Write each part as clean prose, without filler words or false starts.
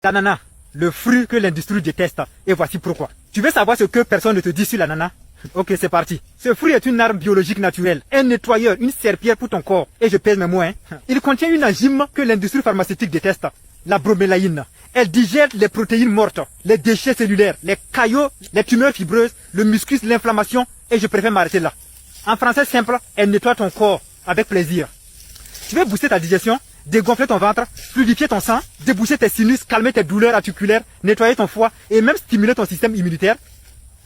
L'ananas, le fruit que l'industrie déteste, et voici pourquoi. Tu veux savoir ce que personne ne te dit sur l'ananas? Ok, c'est parti. Ce fruit est une arme biologique naturelle, un nettoyeur, une serpillière pour ton corps. Et je pèse mes mots, hein. Il contient une enzyme que l'industrie pharmaceutique déteste, la bromélaïne. Elle digère les protéines mortes, les déchets cellulaires, les caillots, les tumeurs fibreuses, le muscus, l'inflammation, et je préfère m'arrêter là. En français simple, elle nettoie ton corps avec plaisir. Tu veux booster ta digestion, dégonfler ton ventre, fluidifier ton sang, déboucher tes sinus, calmer tes douleurs articulaires, nettoyer ton foie et même stimuler ton système immunitaire?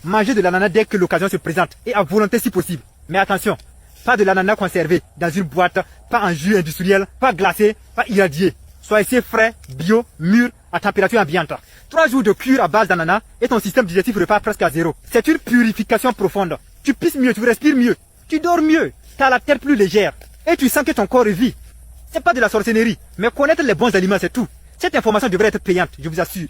Manger de l'ananas dès que l'occasion se présente et à volonté si possible. Mais attention, pas de l'ananas conservé dans une boîte, pas en jus industriel, pas glacé, pas irradié. Soyez frais, bio, mûr, à température ambiante. 3 jours de cure à base d'ananas et ton système digestif repart presque à zéro. C'est une purification profonde. Tu pisses mieux, tu respires mieux, tu dors mieux, tu as la tête plus légère et tu sens que ton corps revit. C'est pas de la sorcellerie, mais connaître les bons aliments, c'est tout. Cette information devrait être payante, je vous assure.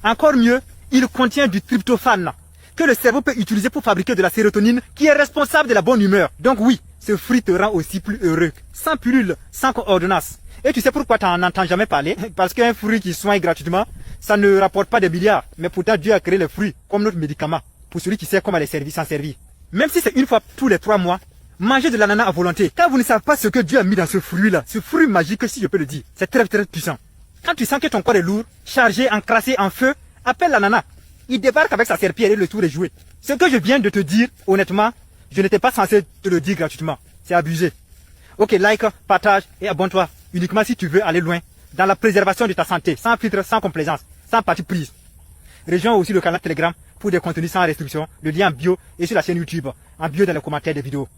Encore mieux, il contient du tryptophane que le cerveau peut utiliser pour fabriquer de la sérotonine qui est responsable de la bonne humeur. Donc oui, ce fruit te rend aussi plus heureux. Sans pilule, sans ordonnance. Et tu sais pourquoi tu n'en entends jamais parler? Parce qu'un fruit qui soigne gratuitement, ça ne rapporte pas des milliards. Mais pourtant Dieu a créé le fruit comme notre médicament pour celui qui sait comment les servir, s'en servir. Même si c'est une fois tous les 3 mois, mangez de l'ananas à volonté. Car vous ne savez pas ce que Dieu a mis dans ce fruit-là. Ce fruit magique, si je peux le dire. C'est très très puissant. Quand tu sens que ton corps est lourd, chargé, encrassé, en feu, appelle l'ananas. Il débarque avec sa serpillière et le tour est joué. Ce que je viens de te dire, honnêtement, je n'étais pas censé te le dire gratuitement. C'est abusé. Ok, like, partage et abonne-toi. Uniquement si tu veux aller loin dans la préservation de ta santé, sans filtre, sans complaisance, sans parti prise. Rejoins aussi le canal Telegram pour des contenus sans restriction, le lien en bio et sur la chaîne YouTube, en bio dans les commentaires des vidéos.